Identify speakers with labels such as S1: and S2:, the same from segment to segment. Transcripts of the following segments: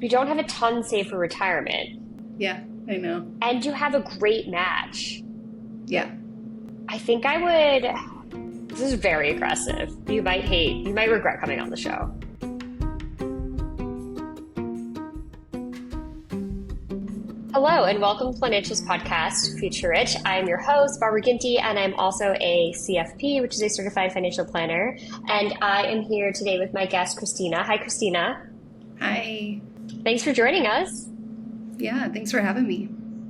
S1: you don't have a ton saved for retirement.
S2: Yeah, I know.
S1: And you have a great match.
S2: Yeah.
S1: I think I would, this is very aggressive. You might regret coming on the show. Hello, and welcome to Financials Podcast, Future Rich. I'm your host, Barbara Ginty, and I'm also a CFP, which is a Certified Financial Planner. And I am here today with my guest, Christina. Hi, Christina.
S2: Hi.
S1: Thanks for joining us.
S2: Yeah, thanks for having me.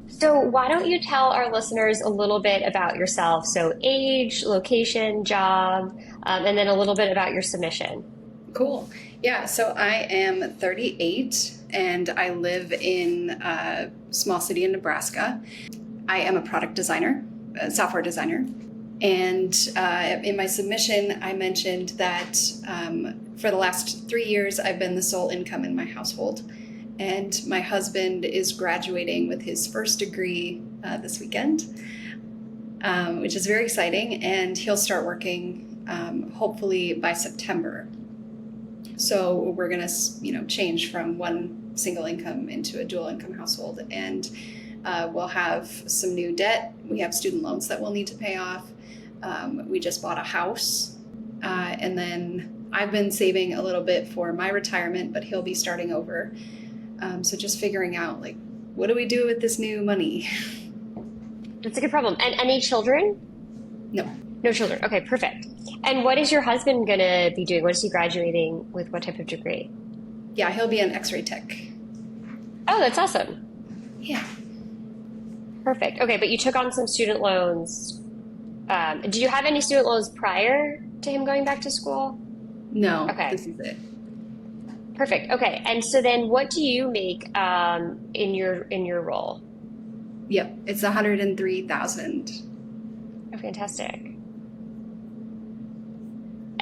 S1: So why don't you tell our listeners a little bit about yourself? So age, location, job, and then a little bit about your submission.
S2: Cool. Yeah, so I am 38 and I live in a small city in Nebraska. I am a product designer, a software designer. And in my submission, I mentioned that for the last 3 years, I've been the sole income in my household. And my husband is graduating with his first degree this weekend, which is very exciting. And he'll start working hopefully by September. So we're going to, change from one single income into a dual income household, and we'll have some new debt. We have student loans that we'll need to pay off. We just bought a house, and then I've been saving a little bit for my retirement, but he'll be starting over. So just figuring out, what do we do with this new money?
S1: That's a good problem. And any children?
S2: No.
S1: No children. Okay, perfect. And what is your husband going to be doing? What is he graduating with? What type of degree?
S2: Yeah, he'll be an X-ray tech.
S1: Oh, that's awesome.
S2: Yeah.
S1: Perfect. Okay, but you took on some student loans. Did you have any student loans prior to him going back to school?
S2: No,
S1: okay.
S2: This is it.
S1: Perfect. Okay, and so then what do you make in your role?
S2: Yep, it's $103,000.
S1: Oh, fantastic.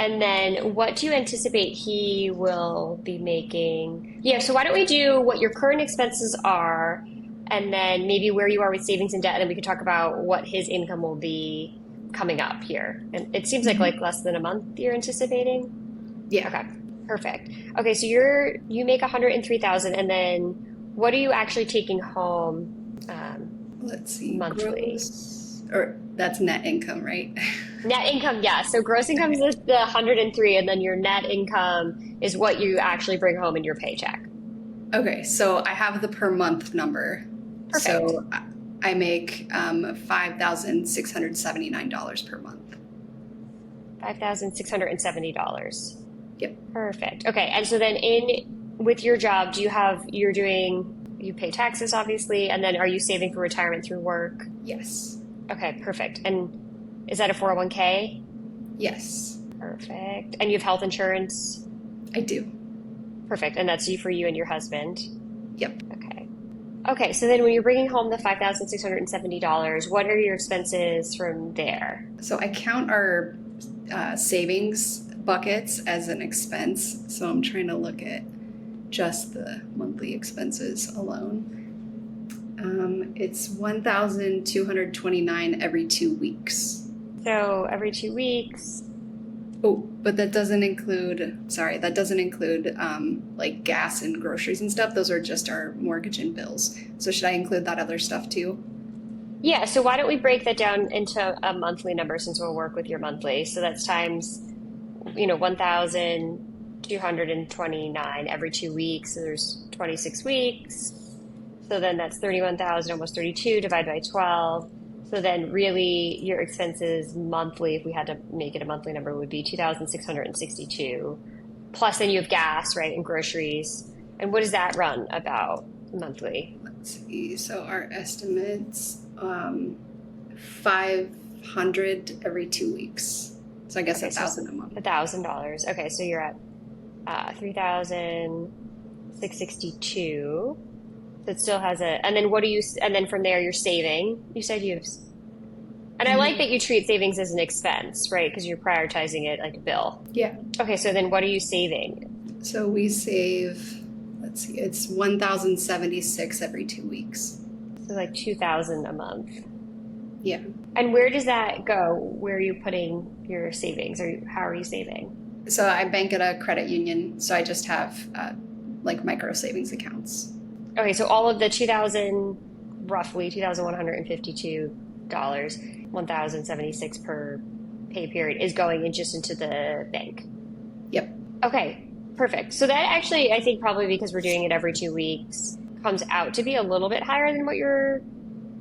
S1: And then what do you anticipate he will be making? Yeah, so why don't we do what your current expenses are, and then maybe where you are with savings and debt, and then we can talk about what his income will be coming up here. And it seems like less than a month you're anticipating?
S2: Yeah.
S1: Okay, perfect. Okay, so you make $103,000, and then what are you actually taking home
S2: Let's see.
S1: monthly?
S2: That's net income, right?
S1: Net income, yeah. So gross income is the 103, and then your net income is what you actually bring home in your paycheck.
S2: Okay, so I have the per month number.
S1: Perfect.
S2: So I make $5,679 per month.
S1: $5,670.
S2: Yep.
S1: Perfect. Okay, and so then with your job, you pay taxes, obviously, and then are you saving for retirement through work?
S2: Yes.
S1: Okay, perfect. And is that a 401k?
S2: Yes.
S1: Perfect. And you have health insurance?
S2: I do.
S1: Perfect. And that's for you and your husband?
S2: Yep.
S1: Okay. Okay, so then when you're bringing home the $5,670, what are your expenses from there?
S2: So I count our savings buckets as an expense. So I'm trying to look at just the monthly expenses alone. It's $1,229 every 2 weeks.
S1: So every 2 weeks.
S2: Oh, but that doesn't include gas and groceries and stuff. Those are just our mortgage and bills. So should I include that other stuff too?
S1: Yeah, so why don't we break that down into a monthly number, since we'll work with your monthly. So that's times, 1,229 every 2 weeks. So there's 26 weeks. So then that's 31,000, almost 32, divided by 12. So then really your expenses monthly, if we had to make it a monthly number, would be 2,662. Plus then you have gas, right, and groceries. And what does that run about monthly?
S2: Let's see. So our estimates, 500 every 2 weeks. So I guess
S1: Okay,
S2: $1,000 a month.
S1: $1,000. Okay, so you're at 3,662. So it still has and then and then from there you're saving. You said and I like that you treat savings as an expense, right? Because you're prioritizing it like a bill.
S2: Yeah.
S1: Okay, so then what are you saving?
S2: So we save, let's see, it's $1,076 every 2 weeks.
S1: So like $2,000 a month.
S2: Yeah.
S1: And where does that go? Where are you putting your savings, or how are you saving?
S2: So I bank at a credit union, so I just have like micro savings accounts.
S1: Okay, so all of the roughly $2,152, 1,076 per pay period is going in just into the bank.
S2: Yep.
S1: Okay, perfect. So that actually, I think probably because we're doing it every 2 weeks, comes out to be a little bit higher than what your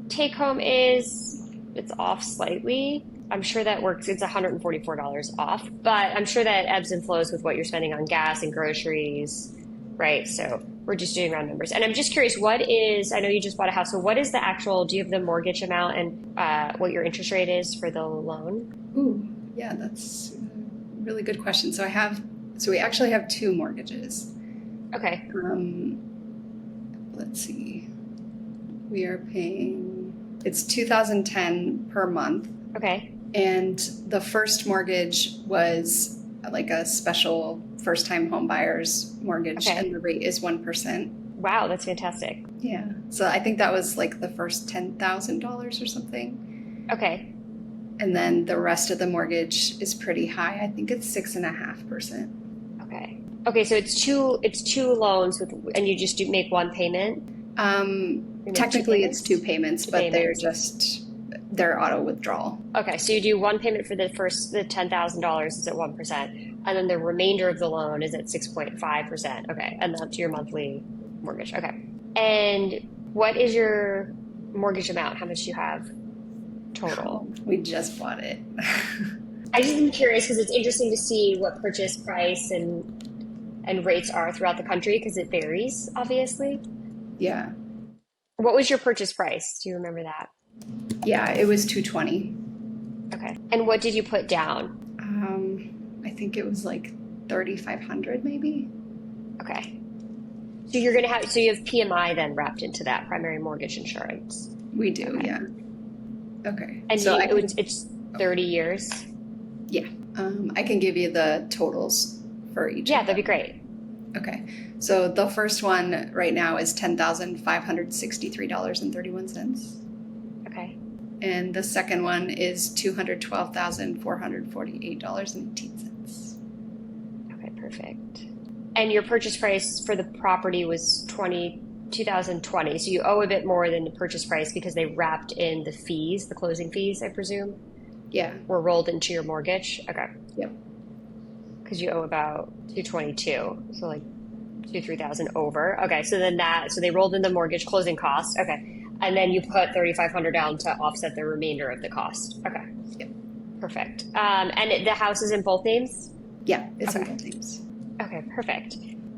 S1: take home is. It's off slightly. I'm sure that works. It's $144 off, but I'm sure that ebbs and flows with what you're spending on gas and groceries, right? So we're just doing round numbers. And I'm just curious, I know you just bought a house, so what is the actual, do you have the mortgage amount and what your interest rate is for the loan?
S2: Ooh, yeah, that's a really good question. So we actually have 2 mortgages.
S1: Okay.
S2: Let's see. We are paying, it's $2,010 per month.
S1: Okay.
S2: And the first mortgage was like a special first-time home buyer's mortgage,
S1: Okay.
S2: and the rate is 1%.
S1: Wow, that's fantastic.
S2: Yeah. So I think that was like the first $10,000 or something.
S1: Okay.
S2: And then the rest of the mortgage is pretty high. I think it's 6.5%.
S1: Okay. Okay, so it's two loans and you just make one payment?
S2: Technically it's 2 payments, but
S1: payments.
S2: they're auto withdrawal.
S1: Okay, so you do one payment for the $10,000 is at 1%, and then the remainder of the loan is at 6.5%. Okay, and that's your monthly mortgage. Okay. And what is your mortgage amount? How much do you have total?
S2: We just bought it.
S1: I just am curious because it's interesting to see what purchase price and rates are throughout the country because it varies, obviously.
S2: Yeah.
S1: What was your purchase price? Do you remember that?
S2: Yeah, it was $220.
S1: Okay. And what did you put down?
S2: I think it was like $3,500 maybe.
S1: Okay. So you have PMI then wrapped into that, primary mortgage insurance.
S2: We do,
S1: okay.
S2: Yeah. Okay.
S1: And
S2: so
S1: it's 30 years?
S2: Yeah. I can give you the totals for each.
S1: Yeah, that'd be great.
S2: Okay. So the first one right now is $10,563.31.
S1: Okay.
S2: And the second one is $212,448.18.
S1: Okay, perfect. And your purchase price for the property was $20,020. So you owe a bit more than the purchase price because they wrapped in the fees, the closing fees, I presume?
S2: Yeah.
S1: Were rolled into your mortgage? Okay.
S2: Yep.
S1: Because you owe about $222, so like $3,000 over. Okay, so they rolled in the mortgage closing cost. Okay, and then you put $3,500 down to offset the remainder of the cost. Okay.
S2: Yep.
S1: Perfect. And the house is in both names?
S2: Yeah, it's
S1: okay.
S2: in both names.
S1: Okay, perfect.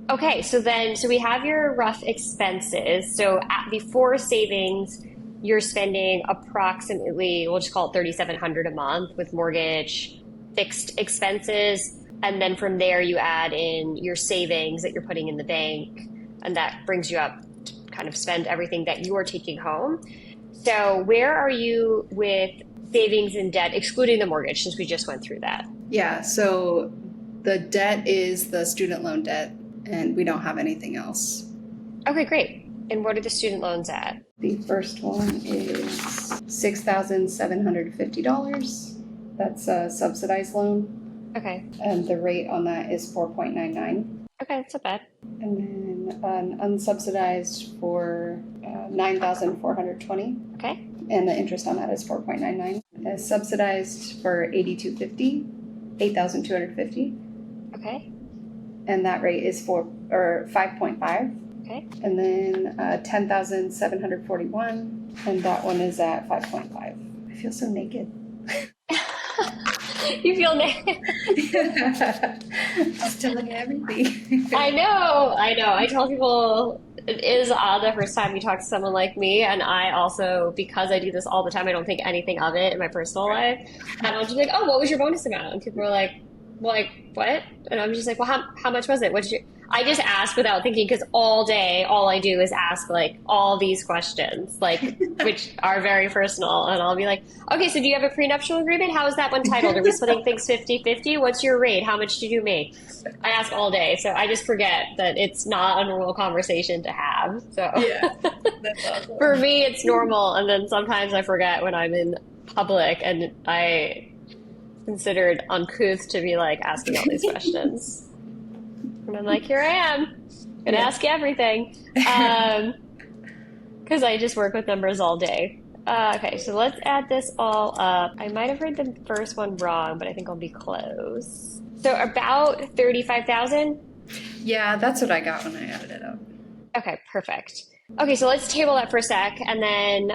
S1: Okay, so we have your rough expenses. So before savings, you're spending approximately, we'll just call it $3,700 a month with mortgage, fixed expenses. And then from there, you add in your savings that you're putting in the bank, and that brings you up to kind of spend everything that you are taking home. So where are you with savings and debt, excluding the mortgage, since we just went through that?
S2: Yeah, so the debt is the student loan debt, and we don't have anything else.
S1: Okay, great. And what are the student loans at?
S2: The first one is $6,750. That's a subsidized loan.
S1: Okay.
S2: And the rate on that is 4.99.
S1: Okay, that's not bad.
S2: And then an unsubsidized for $9,420.
S1: Okay.
S2: And the interest on that is 4.99. Subsidized for $8,250.
S1: Okay.
S2: And that rate is 5.5.
S1: Okay.
S2: And then $10,741, and that one is at 5.5. I feel so naked.
S1: You feel naked.
S2: Just telling everything.
S1: I know. I tell people it is odd the first time you talk to someone like me, and I also, because I do this all the time, I don't think anything of it in my personal life. And I'm just like, oh, what was your bonus amount? And people are like, what? And I'm just like, well, how much was it? I just ask without thinking, because all day, all I do is ask like all these questions, like which are very personal. And I'll be like, okay, so do you have a prenuptial agreement? How is that one titled? Are we splitting things 50-50? What's your rate? How much did you make? I ask all day. So I just forget that it's not a normal conversation to have. So
S2: Yeah, that's awesome.
S1: For me, it's normal. And then sometimes I forget when I'm in public and I considered uncouth to be like asking all these questions. And I'm like, here I am. Gonna
S2: Yeah.
S1: ask you everything. Because I just work with numbers all day. Okay, so let's add this all up. I might have heard the first one wrong, but I think I'll be close. So about 35,000?
S2: Yeah, that's what I got when I added it up.
S1: Okay, perfect. Okay, so let's table that for a sec, and then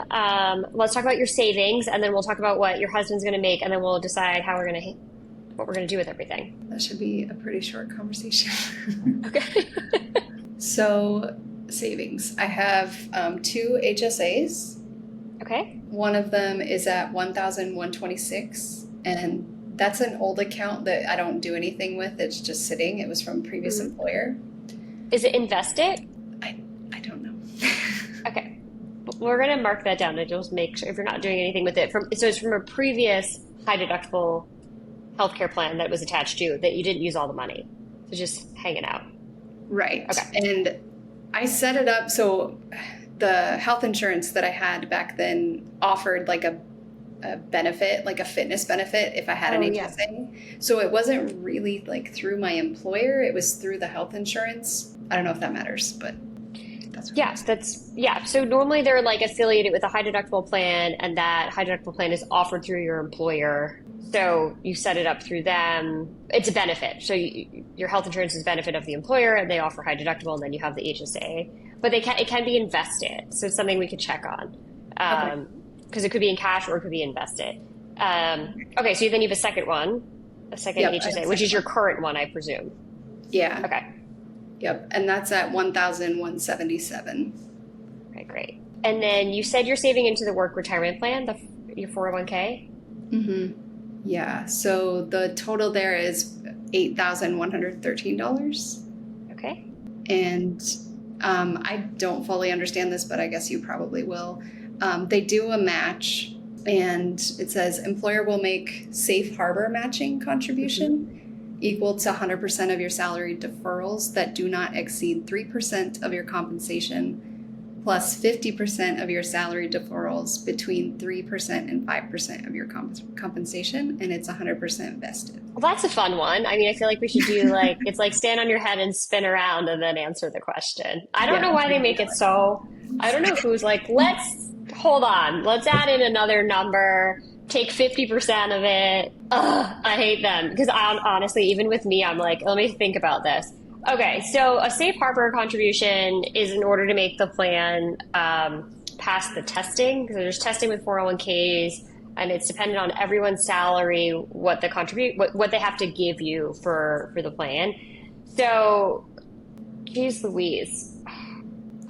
S1: let's talk about your savings, and then we'll talk about what your husband's going to make, and then we'll decide what we're going to do with everything.
S2: That should be a pretty short conversation.
S1: Okay.
S2: So, savings. I have 2 HSAs.
S1: Okay.
S2: One of them is at 1,126, and that's an old account that I don't do anything with. It's just sitting. It was from a previous employer.
S1: Is it invested?
S2: I don't know.
S1: Okay. We're going to mark that down and just make sure if you're not doing anything with it. So it's from a previous high deductible healthcare plan that was attached to that you didn't use all the money. So just hanging out.
S2: Right.
S1: Okay.
S2: And I set it up so the health insurance that I had back then offered like a benefit, like a fitness benefit if I had an HSA. So it wasn't really like through my employer, it was through the health insurance. I don't know if that matters, but that's what
S1: So normally they're like affiliated with a high deductible plan, and that high deductible plan is offered through your employer. So you set it up through them. It's a benefit. So your health insurance is a benefit of the employer, and they offer high deductible, and then you have the HSA. But it can be invested. So it's something we could check on. Because it could be in cash or it could be invested. Okay, so then you have a second HSA, which is your current one, I presume.
S2: Yeah.
S1: Okay.
S2: Yep. And that's at 1,177.
S1: Okay, great. And then you said you're saving into the work retirement plan, your 401k?
S2: Mm-hmm. Yeah. So the total there is $8,113.
S1: Okay.
S2: And I don't fully understand this, but I guess you probably will. They do a match, and it says employer will make safe harbor matching contribution equal to 100% of your salary deferrals that do not exceed 3% of your compensation, plus 50% of your salary deferrals between 3% and 5% of your compensation, and it's 100% vested.
S1: Well, that's a fun one. I mean, I feel like we should do it's like stand on your head and spin around and then answer the question. I don't know why they make it so. I don't know who's like, hold on, let's add in another number, take 50% of it. Ugh, I hate them because honestly, even with me, I'm like, let me think about this. Okay, so a safe harbor contribution is in order to make the plan pass the testing, because there's testing with 401ks, and it's dependent on everyone's salary, what they have to give you for the plan. So, geez Louise.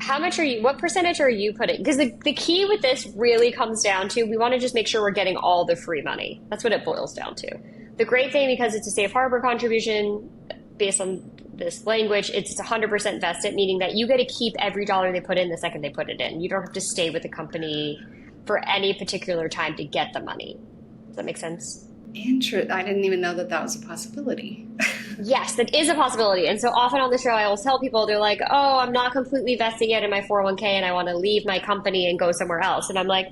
S1: What percentage are you putting? Because the key with this really comes down to, we want to just make sure we're getting all the free money. That's what it boils down to. The great thing, because it's a safe harbor contribution, based on this language, it's 100% vested, meaning that you get to keep every dollar they put in the second they put it in. You don't have to stay with the company for any particular time to get the money. Does that make sense?
S2: I didn't even know that was a possibility.
S1: Yes, that is a possibility. And so often on the show, I always tell people, they're like, oh, I'm not completely vesting yet in my 401k and I want to leave my company and go somewhere else. And I'm like,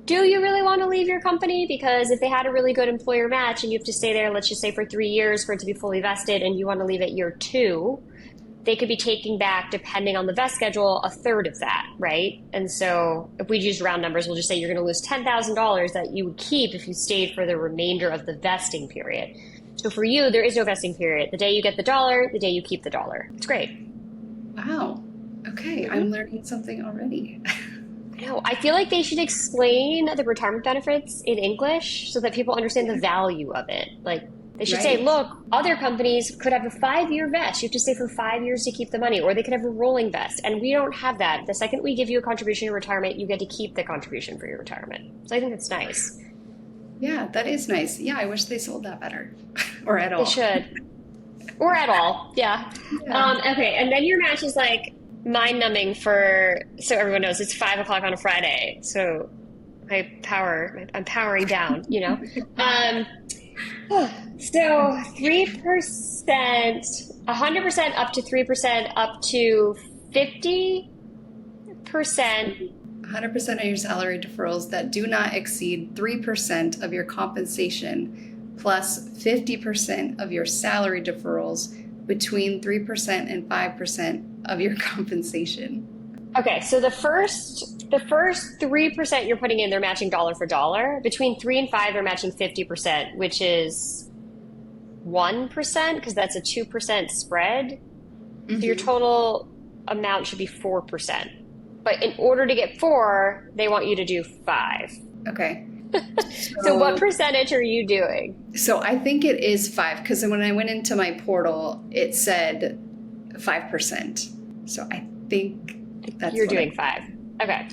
S1: do you really want to leave your company? Because if they had a really good employer match and you have to stay there, let's just say for 3 years for it to be fully vested, and you want to leave at year 2, they could be taking back, depending on the vest schedule, a third of that, right? And so if we use round numbers, we'll just say you're going to lose $10,000 that you would keep if you stayed for the remainder of the vesting period. So for you, there is no vesting period. The day you get the dollar, the day you keep the dollar. It's great.
S2: Wow. Okay, I'm learning something already.
S1: I know. I feel like they should explain the retirement benefits in English so that people understand the value of it. Like, they should say, look, other companies could have a 5-year vest. You have to stay for 5 years to keep the money, or they could have a rolling vest. And we don't have that. The second we give you a contribution to retirement, you get to keep the contribution for your retirement. So I think that's nice.
S2: Yeah, that is nice. Yeah, I wish they sold that better. Or at all.
S1: They should. Or at all. Yeah. Okay. And then your match is like mind-numbing so everyone knows it's 5 o'clock on a Friday. So I'm powering down, you know? So 3%, 100% up to 3%, up to 50%.
S2: 100% of your salary deferrals that do not exceed 3% of your compensation, plus 50% of your salary deferrals between 3% and 5% of your compensation.
S1: Okay, so the first 3% you're putting in, they're matching dollar for dollar. Between 3 and 5, they're matching 50%, which is 1% because that's a 2% spread. So your total amount should be 4%. But in order to get 4, they want you to do 5.
S2: Okay.
S1: So what percentage are you doing?
S2: So I think it is 5 because when I went into my portal, it said 5%. So I think that's
S1: You're doing 5. Okay.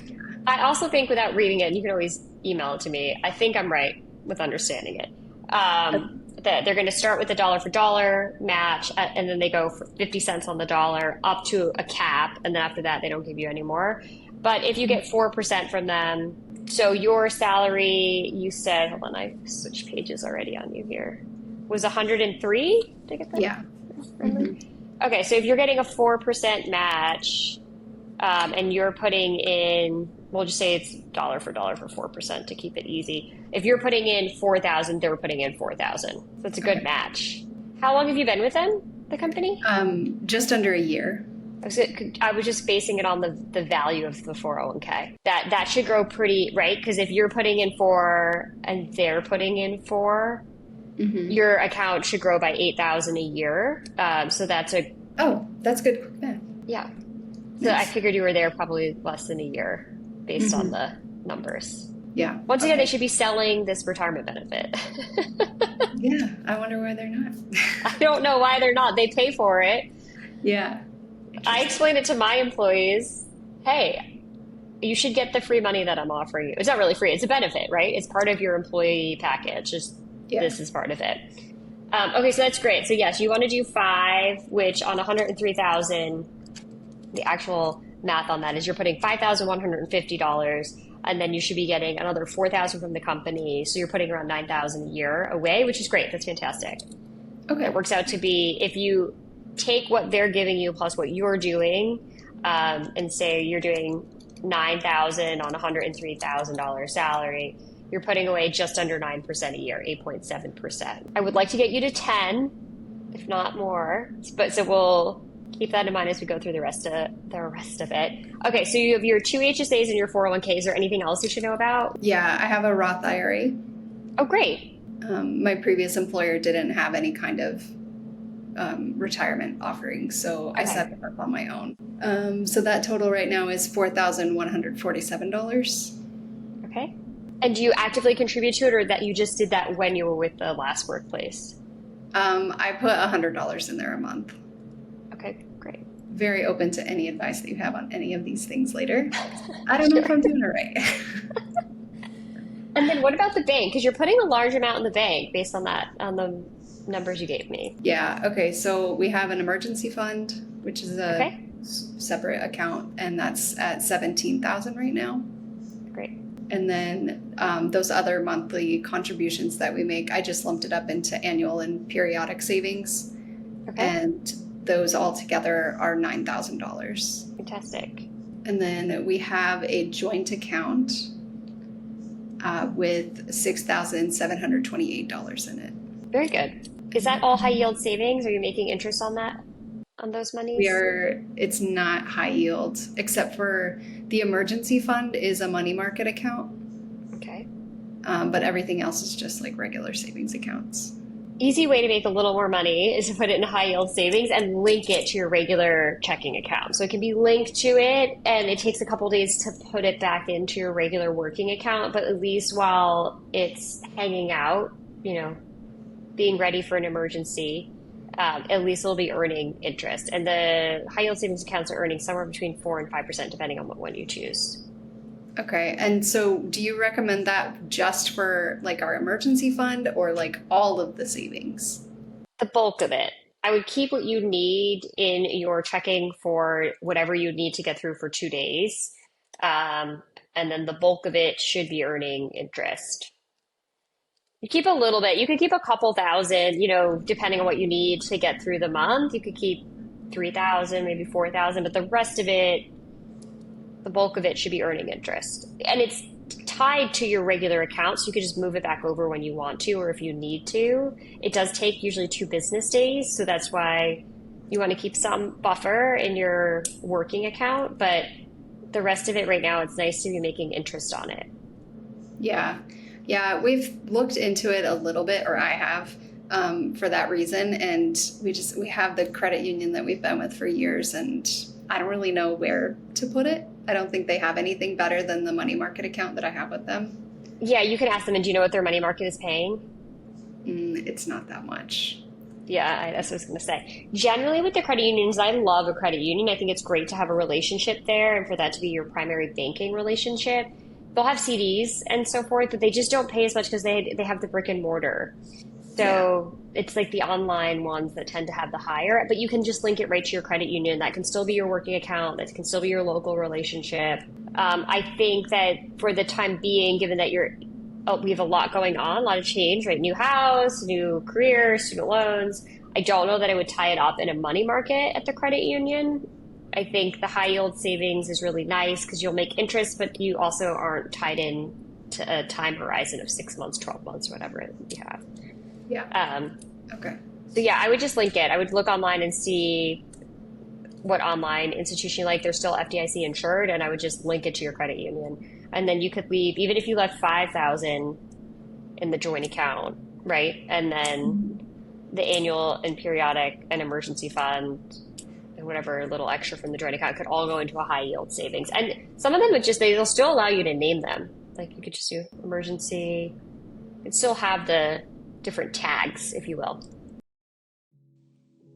S1: I also think without reading it, and you can always email it to me, I think I'm right with understanding it. That they're going to start with a dollar for dollar match, and then they go for 50 cents on the dollar up to a cap, and then after that, they don't give you any more. But if you get 4% from them, so your salary, you said, hold on, I switched pages already on you here, was 103? Did I get that?
S2: Yeah.
S1: Okay, so if you're getting a 4% match, and you're putting in, we'll just say it's dollar for 4% to keep it easy. If you're putting in 4,000, they were putting in 4,000. So it's a good match. How long have you been with them, the company?
S2: Just under a year.
S1: I was just basing it on the value of the 401k. That should grow pretty, right? Because if you're putting in 4 and they're putting in 4, your account should grow by 8,000 a year. So that's
S2: that's good quick math.
S1: Yeah. So I figured you were there probably less than a year based on the numbers.
S2: Yeah.
S1: Once again, they should be selling this retirement benefit.
S2: Yeah. I wonder why they're not.
S1: I don't know why they're not. They pay for it.
S2: Yeah.
S1: I explained it to my employees. Hey, you should get the free money that I'm offering you. It's not really free. It's a benefit, right? It's part of your employee package. This is part of it. Okay, so that's great. So yes, you want to do 5, which on 103,000, the actual math on that is you're putting $5,150, and then you should be getting another 4,000 from the company. So you're putting around 9,000 a year away, which is great. That's fantastic.
S2: Okay.
S1: It works out to be, if you take what they're giving you plus what you're doing, and say you're doing 9,000 on $103,000 salary, you're putting away just under 9% a year, 8.7%. I would like to get you to 10, if not more. But so we'll keep that in mind as we go through the rest of it. Okay, so you have your 2 HSAs and your 401k. Is there anything else you should know about?
S2: Yeah, I have a Roth IRA.
S1: Oh, great.
S2: My previous employer didn't have any kind of retirement offering, so I set it up on my own. So that total right now is $4,147.
S1: Okay. And do you actively contribute to it, or that you just did that when you were with the last workplace?
S2: I put $100 in there a month.
S1: Okay, great.
S2: Very open to any advice that you have on any of these things later. I don't know if I'm doing it right.
S1: And then what about the bank? Because you're putting a large amount in the bank based on the numbers you gave me.
S2: Yeah, okay, so we have an emergency fund, which is a separate account, and that's at $17,000 right now.
S1: Great.
S2: And then those other monthly contributions that we make, I just lumped it up into annual and periodic savings. Okay. And those all together are $9,000.
S1: Fantastic.
S2: And then we have a joint account with $6,728 in it.
S1: Very good. Is that all high yield savings? Are you making interest on that, on those monies?
S2: It's not high yield, except for the emergency fund is a money market account.
S1: Okay.
S2: But everything else is just like regular savings accounts.
S1: Easy way to make a little more money is to put it in high yield savings and link it to your regular checking account. So it can be linked to it, and it takes a couple days to put it back into your regular working account. But at least while it's hanging out, being ready for an emergency, at least it'll be earning interest. And the high yield savings accounts are earning somewhere between 4 and 5%, depending on what one you choose.
S2: Okay. And so do you recommend that just for like our emergency fund, or like all of the savings?
S1: The bulk of it. I would keep what you need in your checking for whatever you need to get through for 2 days. And then the bulk of it should be earning interest. You keep a little bit. You could keep a couple thousand, depending on what you need to get through the month. You could keep 3,000, maybe 4,000, but the rest of it, the bulk of it should be earning interest. And it's tied to your regular account, so you could just move it back over when you want to or if you need to. It does take usually 2 business days, so that's why You want to keep some buffer in your working account, but the rest of it right now, it's nice to be making interest on it.
S2: Yeah. Yeah. We've looked into it a little bit, or I have, for that reason. And we have the credit union that we've been with for years, and I don't really know where to put it. I don't think they have anything better than the money market account that I have with them.
S1: Yeah, you can ask them, and do you know what their money market is paying?
S2: It's not that much.
S1: Yeah, that's what I was going to say. Generally, with the credit unions, I love a credit union. I think it's great to have a relationship there and for that to be your primary banking relationship. They'll have CDs and so forth, but they just don't pay as much because they have the brick and mortar.
S2: Yeah.
S1: So it's like the online ones that tend to have the higher, but you can just link it right to your credit union. That can still be your working account. That can still be your local relationship. I think that for the time being, given that we have a lot going on, a lot of change, right? New house, new career, student loans. I don't know that I would tie it up in a money market at the credit union. I think the high yield savings is really nice because you'll make interest, but you also aren't tied in to a time horizon of 6 months, 12 months, whatever you have.
S2: Yeah. Okay.
S1: So yeah, I would just link it. I would look online and see what online institution you like. They're still FDIC insured, and I would just link it to your credit union. And then you could leave, even if you left 5,000 in the joint account, right? And then the annual and periodic and emergency fund and whatever little extra from the joint account could all go into a high yield savings. And some of them they'll still allow you to name them. Like you could just do emergency. It'd still have the different tags, if you will.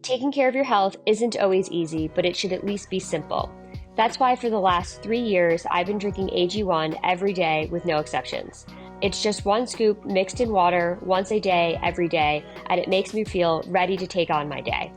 S1: Taking care of your health isn't always easy, but it should at least be simple. That's why for the last 3 years, I've been drinking AG1 every day with no exceptions. It's just 1 scoop mixed in water once a day, every day, and it makes me feel ready to take on my day.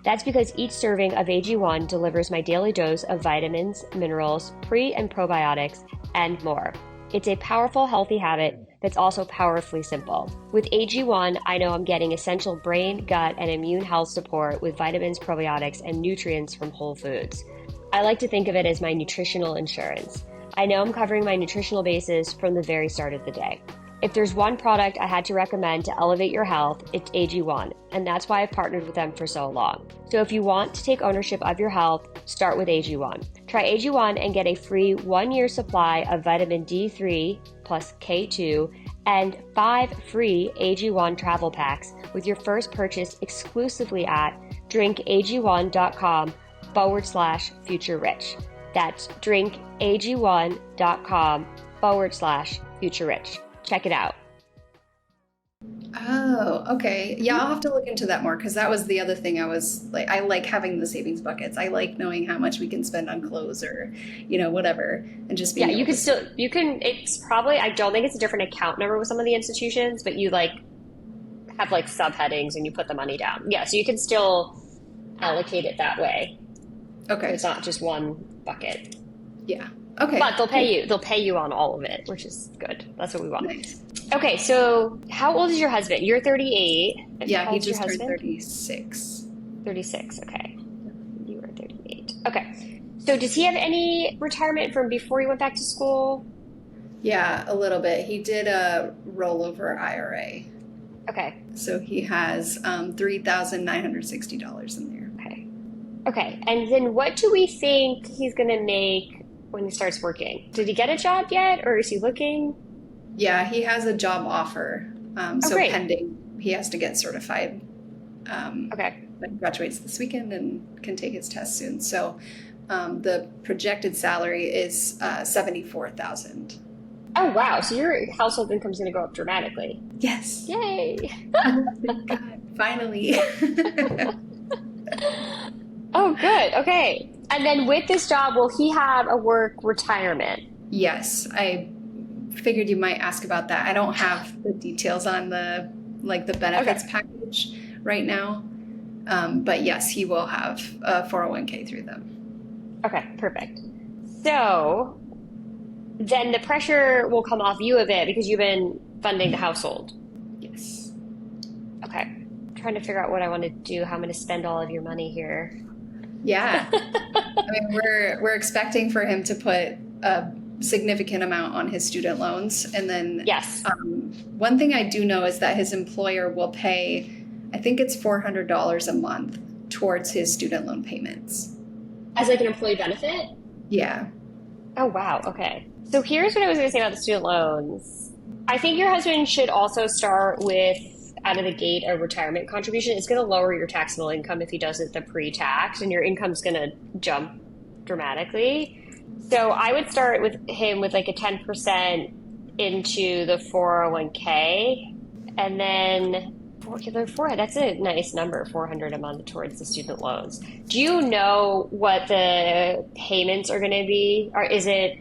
S1: That's because each serving of AG1 delivers my daily dose of vitamins, minerals, pre- and probiotics, and more. It's a powerful, healthy habit that's also powerfully simple. With AG1, I know I'm getting essential brain, gut, and immune health support with vitamins, probiotics, and nutrients from whole foods. I like to think of it as my nutritional insurance. I know I'm covering my nutritional bases from the very start of the day. If there's one product I had to recommend to elevate your health, it's AG1, and that's why I've partnered with them for so long. So if you want to take ownership of your health, start with AG1. Try AG1 and get a free 1-year supply of vitamin D3+K2 and 5 free AG1 Travel Packs with your first purchase exclusively at drinkag1.com/future rich. That's drinkag1.com/future rich. Check it out.
S2: Oh, okay. Yeah, I'll have to look into that more because that was the other thing I was like, I like having the savings buckets. I like knowing how much we can spend on clothes or, whatever, and just being
S1: Yeah,
S2: able to.
S1: it's probably, I don't think it's a different account number with some of the institutions, but you have subheadings and you put the money down. Yeah, so you can still allocate it that way.
S2: Okay.
S1: It's not just one bucket.
S2: Yeah. Okay.
S1: But they'll pay you on all of it, which is good. That's what we want.
S2: Nice.
S1: Okay, so how old is your husband? You're 38.
S2: Yeah,
S1: How
S2: he
S1: old's your
S2: just turned
S1: husband?
S2: 36.
S1: 36, okay. You were 38. Okay. So does he have any retirement from before he went back to school?
S2: Yeah, a little bit. He did a rollover IRA.
S1: Okay.
S2: So he has $3,960 in there.
S1: Okay. Okay. And then what do we think he's going to make when he starts working? Did he get a job yet, or is he looking?
S2: Yeah, he has a job offer. So
S1: great.
S2: pending, he has to get certified.
S1: Okay.
S2: But he graduates this weekend and can take his test soon. So the projected salary is $74,000.
S1: Oh, wow. So your household income is going to go up dramatically.
S2: Yes.
S1: Yay.
S2: Thank God, finally.
S1: Oh, good. Okay. And then with this job, will he have a work retirement?
S2: Yes, I figured you might ask about that. I don't have the details on the benefits package right now. But yes, he will have a 401k through them.
S1: Okay, perfect. So then the pressure will come off you a bit because you've been funding the household.
S2: Yes.
S1: Okay. I'm trying to figure out what I want to do, how I'm going to spend all of your money here.
S2: Yeah. I mean, we're expecting for him to put a significant amount on his student loans. And then
S1: Yes.
S2: One thing I do know is that his employer will pay, I think it's $400 a month towards his student loan payments.
S1: As like an employee benefit?
S2: Yeah.
S1: Oh, wow. Okay. So here's what I was going to say about the student loans. I think your husband should also start with, out of the gate, a retirement contribution. It's going to lower your taxable income if he does it the pre-tax, and your income's going to jump dramatically. So I would start with him with like a 10% into the 401k, and then that's a nice number, 400 a month towards the student loans. Do you know what the payments are going to be? Or is it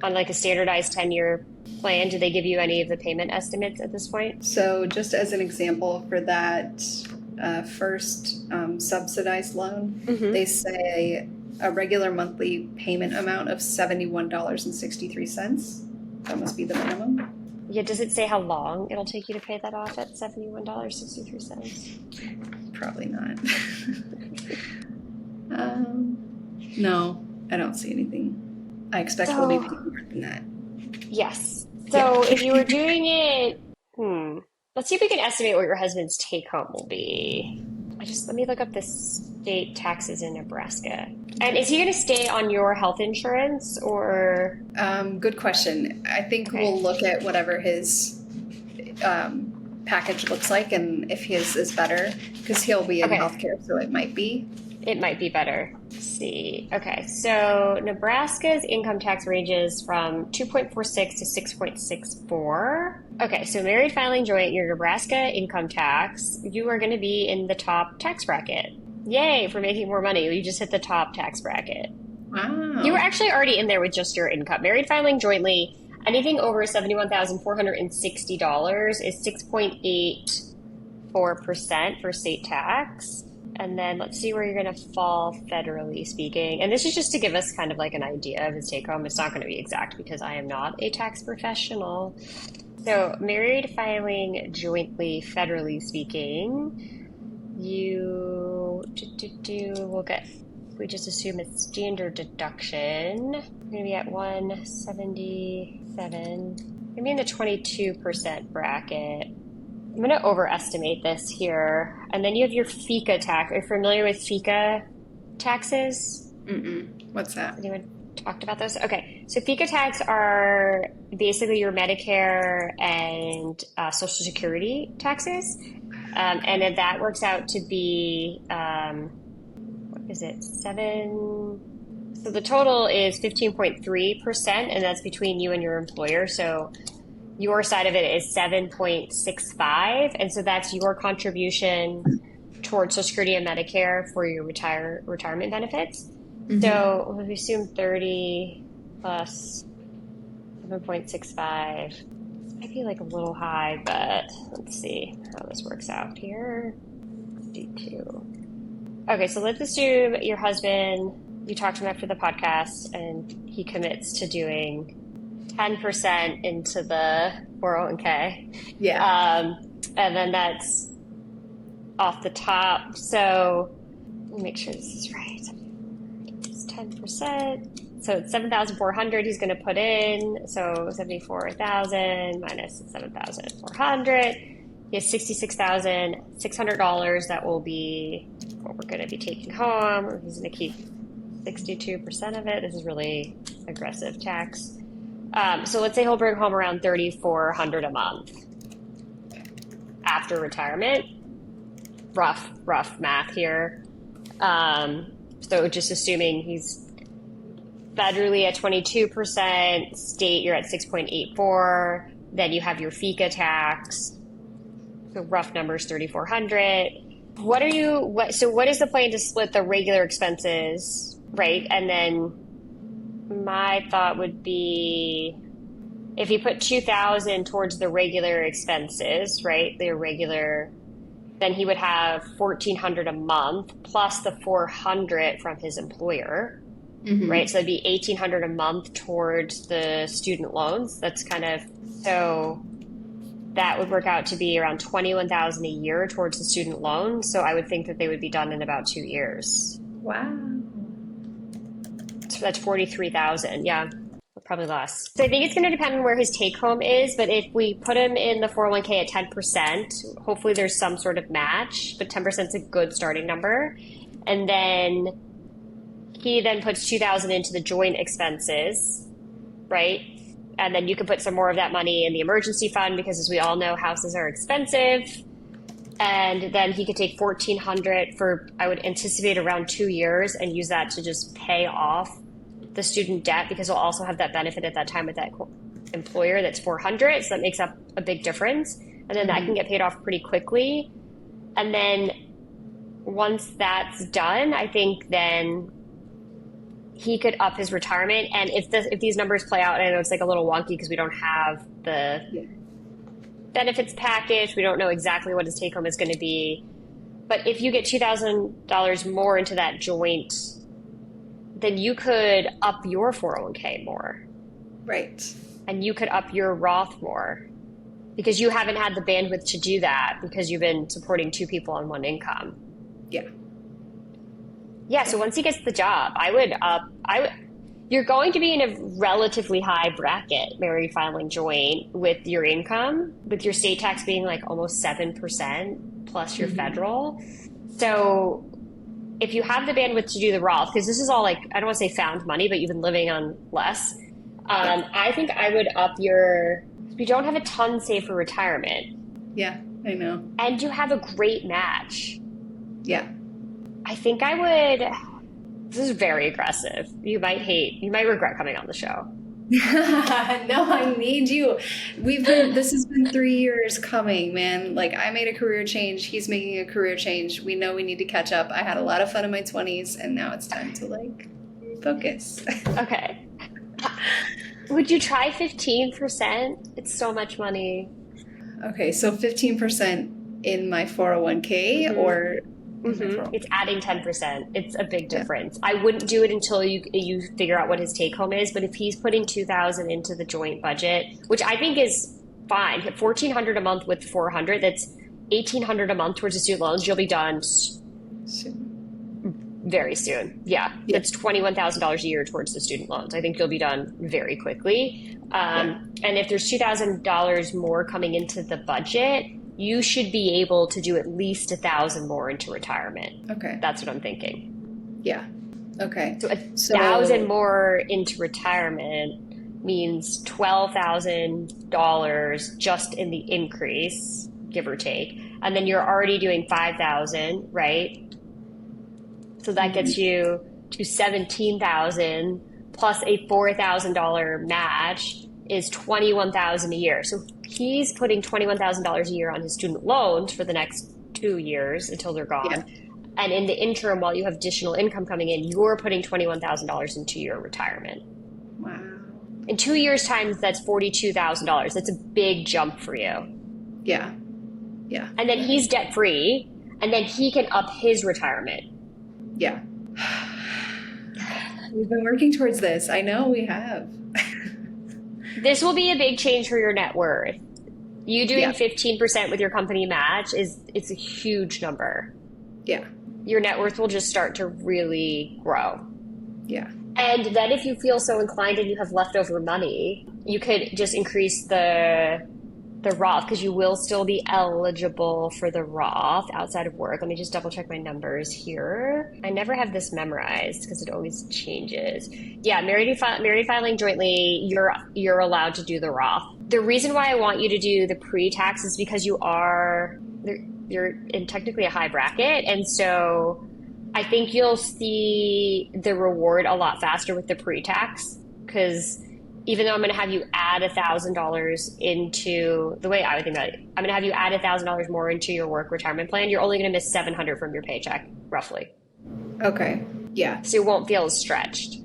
S1: on like a standardized 10-year plan? Do they give you any of the payment estimates at this point?
S2: So just as an example for that first subsidized loan, they say a regular monthly payment amount of $71.63. That must be the minimum.
S1: Yeah, does it say how long it'll take you to pay that off at $71.63?
S2: Probably not. No, I don't see anything. I expect we'll be paying more than that.
S1: Yes. So if you were doing it, let's see if we can estimate what your husband's take home will be. Let me look up the state taxes in Nebraska. And is he going to stay on your health insurance or?
S2: Good question. I think we'll look at whatever his package looks like, and if his is better, because he'll be in healthcare, so it might be.
S1: It might be better. Let's see. Okay, so Nebraska's income tax ranges from 2.46 to 6.64. Okay, so married filing joint, your Nebraska income tax, you are going to be in the top tax bracket. Yay for making more money. You just hit the top tax bracket.
S2: Wow.
S1: You were actually already in there with just your income. Married filing jointly, anything over $71,460 is 6.84% for state tax. And then let's see where you're going to fall federally speaking. And this is just to give us kind of like an idea of his take home. It's not going to be exact because I am not a tax professional. So married filing jointly, federally speaking, we'll get, we just assume it's standard deduction. We're going to be at 177. Going to be in the 22% bracket. I'm going to overestimate this here. And then you have your FICA tax. Are you familiar with FICA taxes?
S2: What's that?
S1: Has anyone talked about those? Okay. So FICA tax are basically your Medicare and Social Security taxes. And then that works out to be, what is it, 7? So the total is 15.3%, and that's between you and your employer. So your side of it is 7.65, and so that's your contribution towards Social Security and Medicare for your retirement benefits. So we assume 30 plus 7.65. This might be like a little high, but let's see how this works out here. D2. Okay, so let's assume your husband, you talked to him after the podcast, and he commits to doing 10% into the 401k.
S2: Yeah.
S1: And then that's off the top. So let me make sure this is right. It's 10%. So it's 7,400 he's going to put in. So 74,000 minus 7,400. He has $66,600. That will be what we're going to be taking home. He's going to keep 62% of it. This is really aggressive tax. So let's say he'll bring home around $3,400 a month after retirement. Rough math here. So just assuming he's federally at 22%, state you're at 6.84, then you have your FICA tax. So rough numbers, $3,400. What is the plan to split the regular expenses, right? And then my thought would be if you put $2,000 towards the regular expenses, right? Then he would have $1,400 a month plus the $400 from his employer, right? So that'd be $1,800 a month towards the student loans. That's so that would work out to be around $21,000 a year towards the student loan. So I would think that they would be done in about 2 years.
S2: Wow.
S1: So that's $43,000. Yeah. Probably less. So I think it's going to depend on where his take home is, but if we put him in the 401k at 10%, hopefully there's some sort of match, but 10% is a good starting number. And then he then puts 2,000 into the joint expenses, right? And then you can put some more of that money in the emergency fund because, as we all know, houses are expensive. And then he could take 1,400 for, I would anticipate, around 2 years and use that to just pay off the student debt, because he'll also have that benefit at that time with that employer that's 400. So that makes up a big difference. And then that can get paid off pretty quickly. And then once that's done, I think then he could up his retirement. And if these numbers play out, I know it's like a little wonky because we don't have the benefits package. We don't know exactly what his take home is going to be. But if you get $2,000 more into that joint, then you could up your 401k more.
S2: Right.
S1: And you could up your Roth more because you haven't had the bandwidth to do that because you've been supporting 2 people on 1 income.
S2: Yeah.
S1: Yeah, so once he gets the job, you're going to be in a relatively high bracket, married filing joint, with your income, with your state tax being like almost 7% plus your federal. So if you have the bandwidth to do the Roth, because this is all like, I don't want to say found money, but you've been living on less. I think I would up we don't have a ton saved for retirement.
S2: Yeah, I know. And
S1: you have a great match.
S2: Yeah.
S1: I think I would, this is very aggressive. You might regret coming on the show.
S2: No, I need you. This has been 3 years coming, man. Like, I made a career change. He's making a career change. We know we need to catch up. I had a lot of fun in my 20s, and now it's time to like focus.
S1: Okay. Would you try 15%? It's so much money.
S2: Okay, so 15% in my 401k or
S1: it's adding 10%. It's a big difference. I wouldn't do it until you figure out what his take home is. But if he's putting 2,000 into the joint budget, which I think is fine, $1,400 a month with 400, that's $1,800 a month towards the student loans. You'll be done very soon. Yeah, that's $21,000 a year towards the student loans. I think you'll be done very quickly. And if there's $2,000 more coming into the budget, you should be able to do at least 1,000 more into retirement.
S2: Okay.
S1: That's what I'm thinking.
S2: Yeah. Okay.
S1: So 1,000 more into retirement means $12,000 just in the increase, give or take. And then you're already doing 5,000, right? So that gets you to 17,000 plus a $4,000 match is 21,000 a year. So he's putting $21,000 a year on his student loans for the next 2 years until they're gone. Yeah. And in the interim, while you have additional income coming in, you're putting $21,000 into your retirement.
S2: Wow.
S1: In 2 years' time, that's $42,000. That's a big jump for you.
S2: Yeah. Yeah.
S1: And then he's debt free, and then he can up his retirement.
S2: Yeah. We've been working towards this. I know we have.
S1: This will be a big change for your net worth. You doing 15% with your company match it's a huge number.
S2: Yeah.
S1: Your net worth will just start to really grow.
S2: Yeah.
S1: And then if you feel so inclined and you have leftover money, you could just increase the Roth, because you will still be eligible for the Roth outside of work. Let me just double check my numbers here. I never have this memorized because it always changes. Yeah, married filing jointly, you're allowed to do the Roth. The reason why I want you to do the pre-tax is because you're in technically a high bracket, and so I think you'll see the reward a lot faster with the pre-tax, because even though I'm going to have you add $1,000 into, the way I would think about it, I'm going to have you add $1,000 more into your work retirement plan. You're only going to miss $700 from your paycheck, roughly.
S2: Okay. Yeah.
S1: So you won't feel as stretched.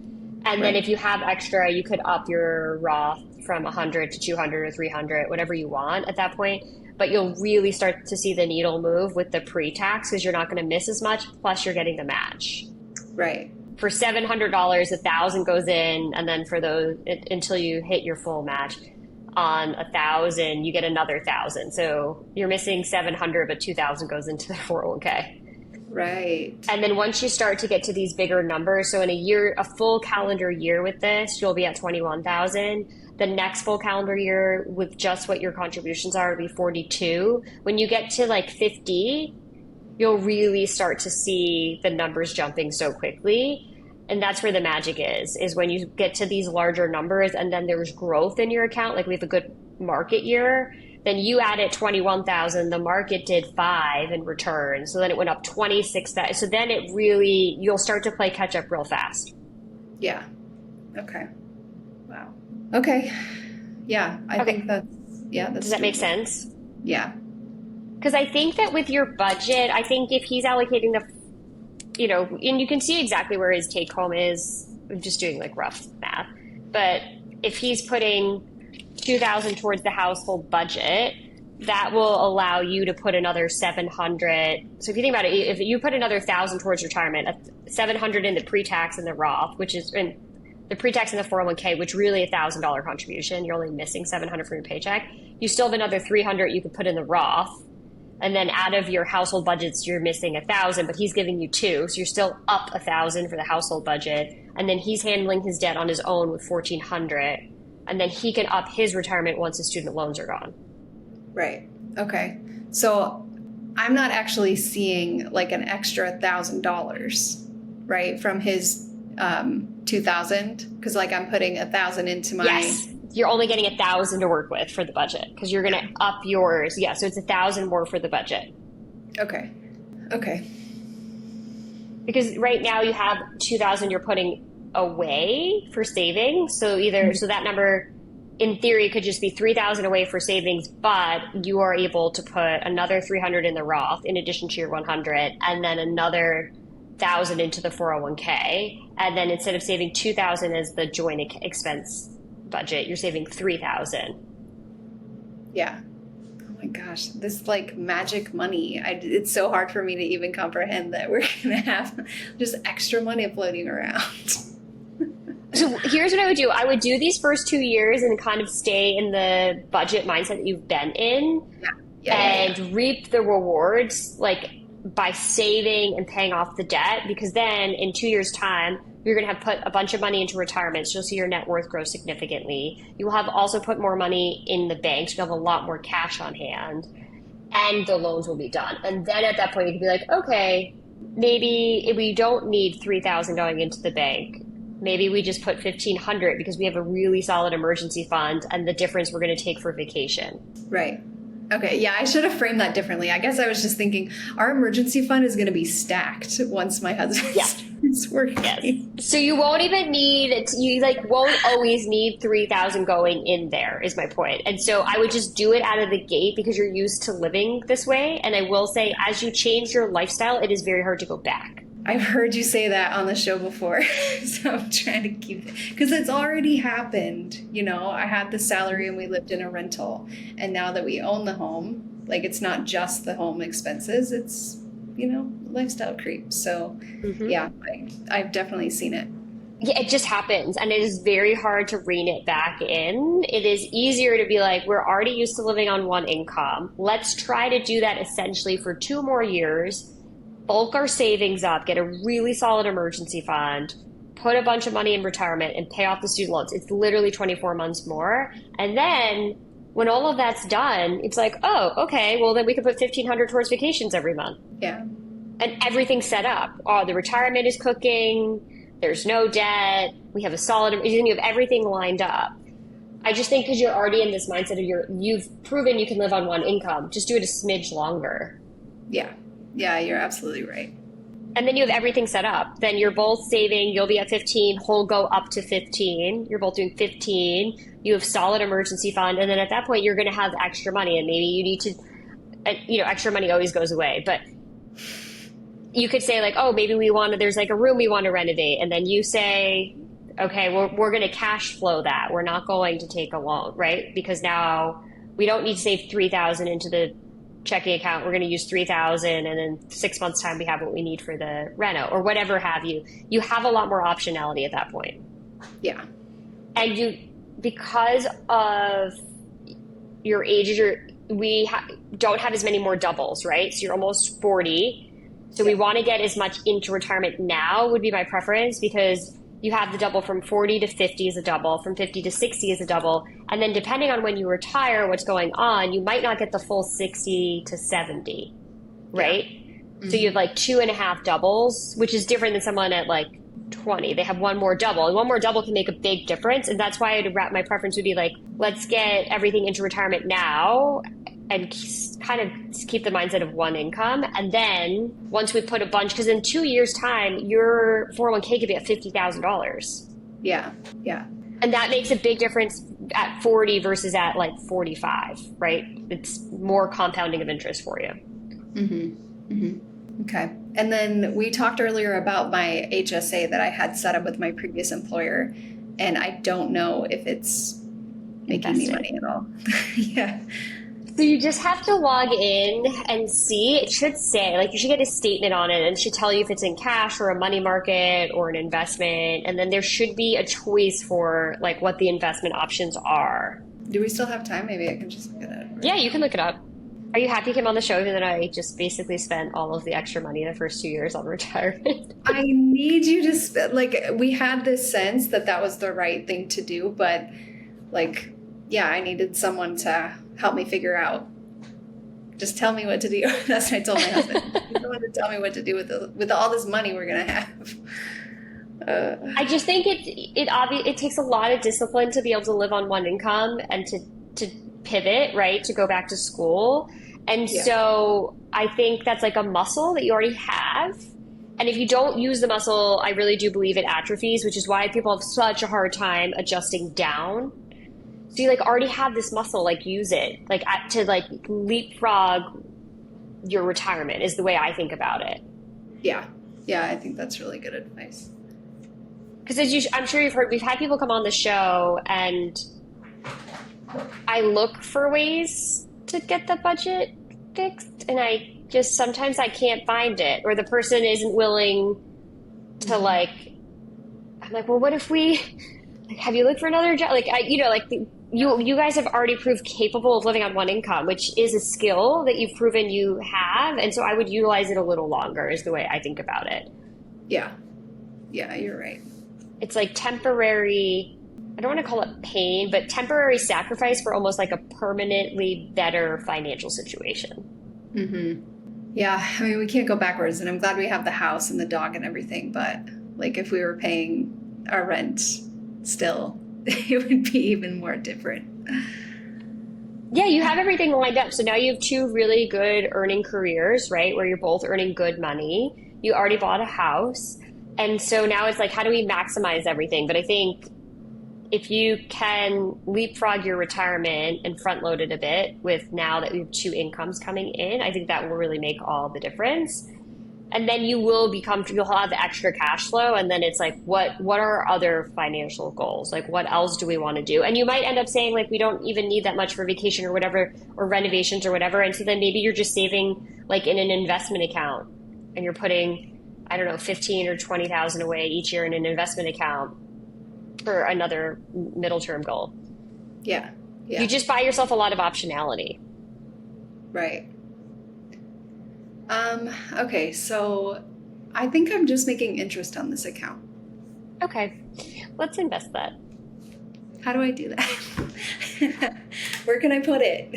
S1: And then if you have extra, you could up your Roth from 100 to 200 or 300, whatever you want at that point. But you'll really start to see the needle move with the pre-tax, because you're not going to miss as much. Plus, you're getting the match.
S2: Right.
S1: For $700, $1,000 goes in, and then for those until you hit your full match on $1,000, you get another $1,000. So you're missing $700, but $2,000 goes into the 401k.
S2: Right.
S1: And then once you start to get to these bigger numbers, so in a year, a full calendar year with this, you'll be at 21,000. The next full calendar year with just what your contributions are will be 42. When you get to like 50, you'll really start to see the numbers jumping so quickly. And that's where the magic is when you get to these larger numbers and then there's growth in your account, like we have a good market year, then you added 21,000, the market did 5 in return. So then it went up 26,000. So then it really, you'll start to play catch up real fast.
S2: Yeah. Okay. Wow. Okay. Yeah. I think that's
S1: Does that make sense?
S2: Yeah.
S1: Because I think that with your budget, I think if he's allocating and you can see exactly where his take home is. I'm just doing like rough math. But if he's putting 2,000 towards the household budget, that will allow you to put another 700. So if you think about it, if you put another 1,000 towards retirement, 700 in the pre-tax and the Roth, which is in the pre-tax and the 401k, which really $1,000 contribution, you're only missing 700 from your paycheck. You still have another 300 you could put in the Roth. And then out of your household budgets, you're missing 1,000, but he's giving you 2. So you're still up 1,000 for the household budget. And then he's handling his debt on his own with 1,400. And then he can up his retirement once his student loans are gone.
S2: Right. Okay. So I'm not actually seeing like an extra $1,000, right, from his 2,000, because like I'm putting 1,000 into my.
S1: Yes. You're only getting 1,000 to work with for the budget because you're going to up yours. Yeah, so it's 1,000 more for the budget.
S2: Okay.
S1: Because right now you have 2,000 you're putting away for savings. So so that number in theory could just be 3,000 away for savings, but you are able to put another 300 in the Roth in addition to your 100, and then another 1,000 into the 401k. And then instead of saving 2,000 as the joint expense budget, you're saving 3,000.
S2: Yeah. Oh my gosh, this like magic money. It's so hard for me to even comprehend that we're gonna have just extra money floating around.
S1: So here's what I would do. I would do these first 2 years and kind of stay in the budget mindset that you've been in, and reap the rewards like by saving and paying off the debt, because then in 2 years' time, you're going to have put a bunch of money into retirement, so you'll see your net worth grow significantly. You will have also put more money in the bank, so you'll have a lot more cash on hand, and the loans will be done. And then at that point, you can be like, okay, maybe if we don't need 3,000 going into the bank. Maybe we just put 1,500 because we have a really solid emergency fund, and the difference we're going to take for vacation.
S2: Right. Okay, yeah, I should have framed that differently. I guess I was just thinking our emergency fund is going to be stacked once my husband starts working.
S1: Yes. So you won't even need, won't always need 3,000 going in there is my point. And so I would just do it out of the gate because you're used to living this way. And I will say, as you change your lifestyle, it is very hard to go back.
S2: I've heard you say that on the show before, so I'm trying to keep it, because it's already happened. I had the salary and we lived in a rental, and now that we own the home, like it's not just the home expenses, it's, lifestyle creep. So yeah, I've definitely seen it.
S1: Yeah, it just happens, and it is very hard to rein it back in. It is easier to be like, we're already used to living on one income. Let's try to do that essentially for 2 more years. Bulk our savings up, get a really solid emergency fund, put a bunch of money in retirement, and pay off the student loans. It's literally 24 months more. And then when all of that's done, it's like, oh, okay, well, then we could put 1,500 towards vacations every month.
S2: Yeah.
S1: And everything's set up. Oh, the retirement is cooking. There's no debt. We have a solid, you have everything lined up. I just think because you're already in this mindset of you've proven you can live on one income, just do it a smidge longer.
S2: Yeah. Yeah, you're absolutely right.
S1: And then you have everything set up. Then you're both saving. You'll be at 15. He'll go up to 15. You're both doing 15. You have solid emergency fund. And then at that point, you're going to have extra money. And maybe you need to, extra money always goes away. But you could say like, oh, maybe there's like a room we want to renovate. And then you say, okay, we're going to cash flow that. We're not going to take a loan, right? Because now we don't need to save 3,000 into the checking account. We're going to use 3,000, and in 6 months time we have what we need for the reno or whatever have you. You have a lot more optionality at that point.
S2: Yeah.
S1: And because of your age, we don't have as many more doubles, right? So you're almost 40. So we want to get as much into retirement now would be my preference, because you have the double from 40 to 50 is a double, from 50 to 60 is a double. And then depending on when you retire, what's going on, you might not get the full 60 to 70, right? Yeah. So you have like 2.5 doubles, which is different than someone at like 20. They have one more double. And one more double can make a big difference. And that's why my preference would be like, let's get everything into retirement now and kind of keep the mindset of one income. And then once we put a bunch, because in 2 years' time, your 401k could be at $50,000.
S2: Yeah, yeah.
S1: And that makes a big difference at 40 versus at like 45, right? It's more compounding of interest for you.
S2: Mm-hmm. Mm-hmm. Okay. And then we talked earlier about my HSA that I had set up with my previous employer, and I don't know if it's making me money at all. Yeah.
S1: So you just have to log in and see. It should say, like, you should get a statement on it, and it should tell you if it's in cash or a money market or an investment. And then there should be a choice for like what the investment options are.
S2: Do we still have time? Maybe I can just look at it.
S1: Yeah, you can look it up. Are you happy you came on the show, even though I just basically spent all of the extra money the first 2 years on retirement?
S2: I need you to spend, like, we had this sense that was the right thing to do, but like, yeah, I needed someone to help me figure out. Just tell me what to do. That's what I told my husband. You don't want to tell me what to do with all this money we're gonna have.
S1: I just think it takes a lot of discipline to be able to live on one income and to pivot, right? To go back to school. And so I think that's like a muscle that you already have. And if you don't use the muscle, I really do believe it atrophies, which is why people have such a hard time adjusting down. So you like already have this muscle, like use it, like to like leapfrog your retirement is the way I think about it.
S2: Yeah. Yeah. I think that's really good advice.
S1: Because I'm sure you've heard, we've had people come on the show and I look for ways to get the budget fixed, and I just sometimes I can't find it, or the person isn't willing to like. I'm like, well, what if we? Like, have you looked for another job? Like, you guys have already proved capable of living on one income, which is a skill that you've proven you have, and so I would utilize it a little longer. Is the way I think about it.
S2: Yeah, yeah, you're right.
S1: It's like temporary. I don't want to call it pain, but temporary sacrifice for almost like a permanently better financial situation.
S2: Mm-hmm. Yeah, I mean, we can't go backwards, and I'm glad we have the house and the dog and everything, but like if we were paying our rent still, it would be even more different.
S1: Yeah, you have everything lined up. So now you have two really good earning careers, right? Where you're both earning good money. You already bought a house. And so now it's like, how do we maximize everything? But I think if you can leapfrog your retirement and front load it a bit with now that we have two incomes coming in, I think that will really make all the difference. And then you'll have the extra cash flow. And then it's like, what are our other financial goals? Like, what else do we want to do? And you might end up saying like, we don't even need that much for vacation or whatever, or renovations or whatever. And so then maybe you're just saving like in an investment account and you're putting, I don't know, 15 or 20,000 away each year in an investment account for another middle term goal.
S2: Yeah.
S1: You just buy yourself a lot of optionality.
S2: Right. Okay, so I think I'm just making interest on this account.
S1: Okay, let's invest that.
S2: How do I do that? Where can I put it?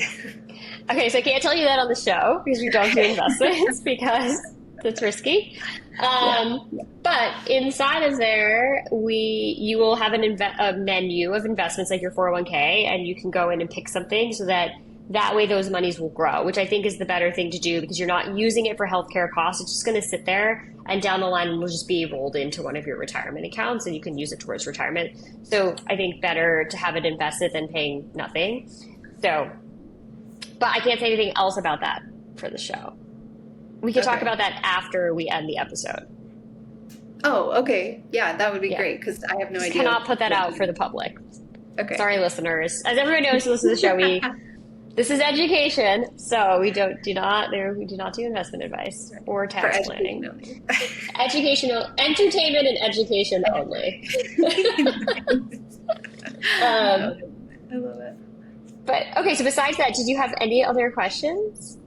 S1: Okay, so I can't tell you that on the show because we don't do investments because it's risky. But inside of there, you will have a menu of investments like your 401k, and you can go in and pick something so that way those monies will grow, which I think is the better thing to do because you're not using it for healthcare costs. It's just going to sit there and down the line will just be rolled into one of your retirement accounts and you can use it towards retirement. So I think better to have it invested than paying nothing. So, but I can't say anything else about that for the show. We can talk about that after we end the episode.
S2: Oh, okay. Yeah, that would be great because I have no idea.
S1: Cannot put that out for the public.
S2: Okay.
S1: Sorry, listeners. As everyone knows who listens to the show, this is education, so we do not do investment advice or tax planning. Educational, entertainment, and education only.
S2: I love it.
S1: But okay, so besides that, did you have any other questions?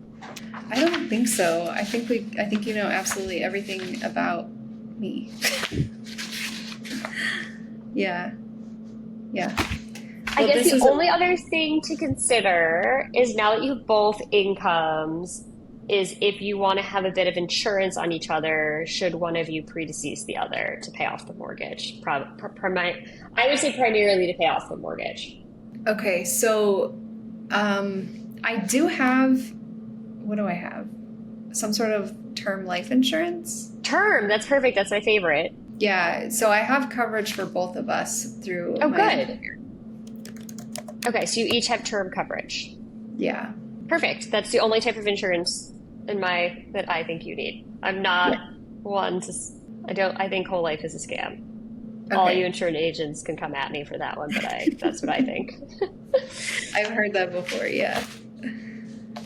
S2: I don't think so. I think you know absolutely everything about me. Yeah. Yeah.
S1: I
S2: Well,
S1: guess
S2: this
S1: the
S2: is
S1: only other thing to consider is now that you have both incomes, is if you want to have a bit of insurance on each other, should one of you predecease the other to pay off the mortgage. I would say primarily to pay off the mortgage.
S2: okay. So, I do have, what do I have? Some sort of term life insurance.
S1: Term, that's perfect. That's my favorite.
S2: Yeah. So I have coverage for both of us through
S1: Oh,
S2: my
S1: good.
S2: employer.
S1: Okay, so you each have term coverage.
S2: Yeah.
S1: Perfect. That's the only type of insurance that I think you need. I'm not
S2: Yeah.
S1: one to, I think whole life is a scam. All you
S2: Okay.
S1: insurance agents can come at me for that one, but that's what I think.
S2: I've heard that before. Yeah.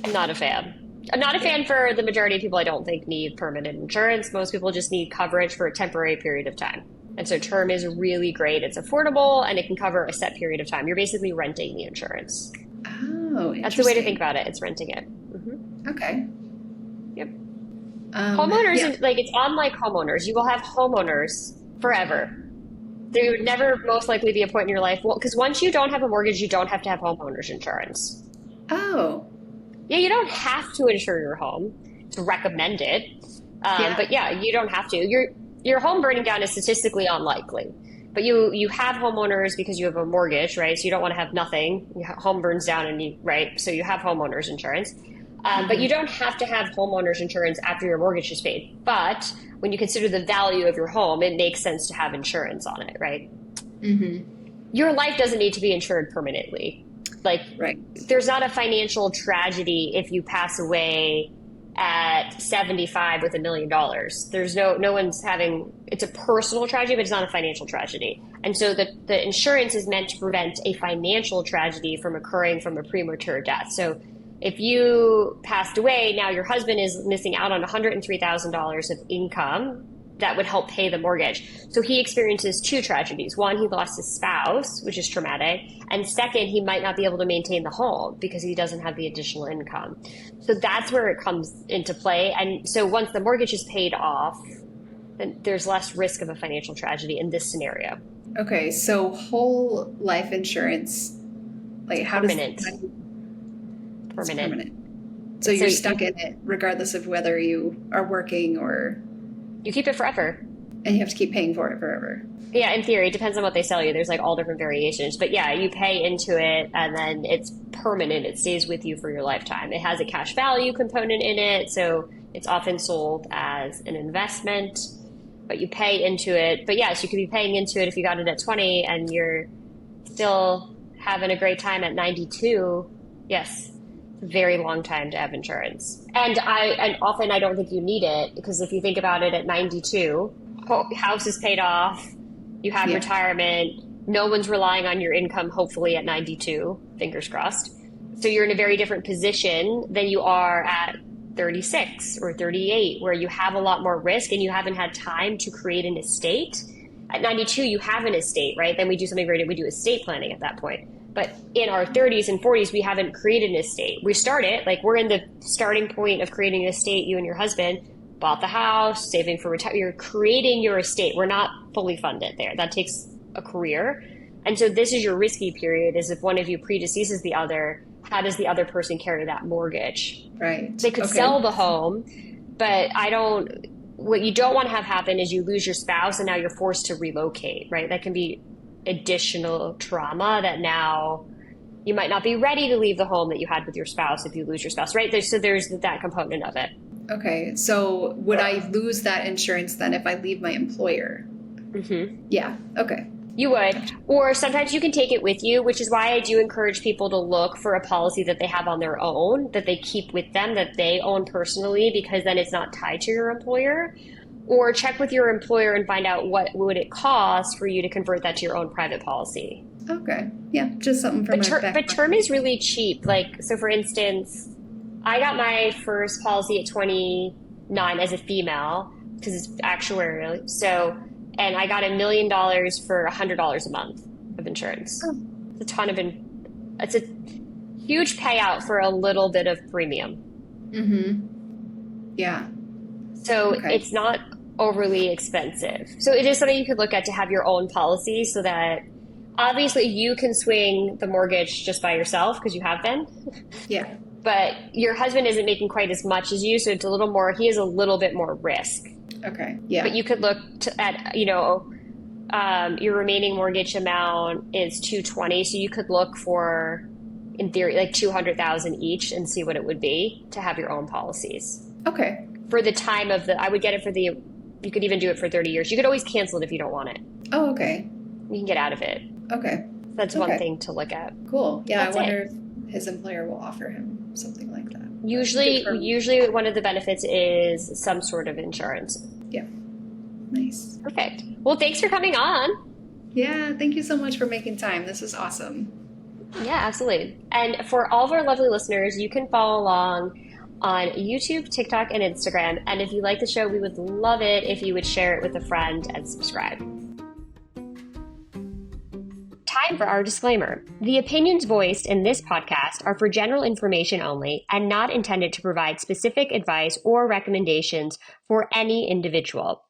S1: I'm not a fan. I'm not a fan for the majority of people. I don't think need permanent insurance. Most people just need coverage for a temporary period of time. And so term is really great. It's affordable and it can cover a set period of time. You're basically renting the insurance.
S2: Oh,
S1: That's the way to think
S2: interesting.
S1: about it. It's renting it. Hmm.
S2: Okay.
S1: Yep.
S2: Yeah.
S1: Homeowners, like it's unlike homeowners. You will have homeowners forever. There would never most likely be a point in your life. Well, because once you don't have a mortgage, you don't have to have homeowners insurance.
S2: Oh,
S1: Yeah, you don't have to insure your home. It's recommended.
S2: yeah.
S1: But yeah, you don't have to. Your home burning down is statistically unlikely. But you have homeowners because you have a mortgage, right? So you don't want to have nothing. Home burns down and right? So you have homeowners insurance. But you
S2: Hmm.
S1: don't have to have homeowners insurance after your mortgage is paid. But when you consider the value of your home, it makes sense to have insurance on it, right?
S2: Hmm.
S1: Your life doesn't need to be insured permanently. Like,
S2: Right.
S1: there's not a financial tragedy if you pass away at 75 with $1 million. There's no one's having, it's a personal tragedy, but it's not a financial tragedy. And so the insurance is meant to prevent a financial tragedy from occurring from a premature death. So if you passed away, now your husband is missing out on $103,000 of income that would help pay the mortgage. So he experiences two tragedies. One, he lost his spouse, which is traumatic. And second, he might not be able to maintain the home because he doesn't have the additional income. So that's where it comes into play. And so once the mortgage is paid off, then there's less risk of a financial tragedy in this scenario.
S2: Okay. So whole life insurance, like how does
S1: Permanent.
S2: it's
S1: Permanent.
S2: permanent? So
S1: So
S2: you're stuck in it regardless of whether you are working or,
S1: you keep it forever.
S2: and you have to keep paying for it forever.
S1: Yeah, in theory, it depends on what they sell you. There's like all different variations. But yeah, you pay into it and then it's permanent. It stays with you for your lifetime. It has a cash value component in it. So it's often sold as an investment, but you pay into it. But yes, you could be paying into it if you got it at 20 and you're still having a great time at 92. Yes, it's a very long time to have insurance. And often I don't think you need it because if you think about it at 92, house is paid off, you have
S2: Yeah.
S1: retirement, no one's relying on your income, hopefully at 92, fingers crossed. So you're in a very different position than you are at 36 or 38, where you have a lot more risk and you haven't had time to create an estate. At 92, you have an estate, right? Then we do something we do estate planning at that point. But in our 30s and 40s, we haven't created an estate. We start it, like we're in the starting point of creating an estate, you and your husband bought the house, saving for retirement. You're creating your estate. We're not fully funded there. That takes a career. And so this is your risky period, is if one of you predeceases the other, how does the other person carry that mortgage?
S2: Right.
S1: They could
S2: Okay.
S1: sell the home, but what you don't want to have happen is you lose your spouse and now you're forced to relocate, right? That can be additional trauma that now you might not be ready to leave the home that you had with your spouse if you lose your spouse, right? So there's that component of it.
S2: Okay. So would I lose that insurance then if I leave my employer?
S1: Mm-hmm.
S2: Yeah. Okay.
S1: You would.
S2: Gotcha.
S1: Or sometimes you can take it with you, which is why I do encourage people to look for a policy that they have on their own, that they keep with them, that they own personally, because then it's not tied to your employer. Or check with your employer and find out what would it cost for you to convert that to your own private policy.
S2: Okay. Yeah. Just something for
S1: But
S2: my back
S1: but
S2: pocket.
S1: term is really cheap. Like, so for instance, I got my first policy at 29 as a female because it's actuarial. So, and I got $1 million for $100 a month of insurance.
S2: Oh.
S1: It's a ton of, it's a huge payout for a little bit of premium.
S2: Mm-hmm. Yeah.
S1: So
S2: Okay.
S1: it's not overly expensive. So it is something you could look at to have your own policy so that obviously you can swing the mortgage just by yourself because you have been,
S2: Yeah.
S1: but your husband isn't making quite as much as you. So it's a little more, he has a little bit more risk.
S2: Okay.
S1: But
S2: Yeah.
S1: you could look at, your remaining mortgage amount is 220. So you could look for, in theory, like 200,000 each and see what it would be to have your own policies
S2: Okay.
S1: for the time of I would get it for you could even do it for 30 years. You could always cancel it if you don't want it.
S2: Oh, okay.
S1: You can get out of it.
S2: Okay.
S1: That's one
S2: Okay.
S1: thing to look at.
S2: Cool. Yeah, I
S1: That's it.
S2: wonder if his employer will offer him something like that. But good
S1: Usually,
S2: for him.
S1: usually one of the benefits is some sort of insurance.
S2: Yeah. Nice.
S1: Perfect. Well, thanks for coming on.
S2: Yeah, thank you so much for making time. This is awesome.
S1: Yeah, absolutely. And for all of our lovely listeners, you can follow along on YouTube, TikTok, and Instagram. And if you like the show, we would love it if you would share it with a friend and subscribe. Time for our disclaimer. The opinions voiced in this podcast are for general information only and not intended to provide specific advice or recommendations for any individual.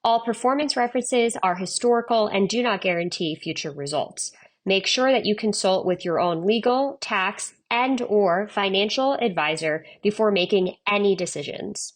S1: All performance references are historical and do not guarantee future results. Make sure that you consult with your own legal, tax, and/or financial advisor before making any decisions.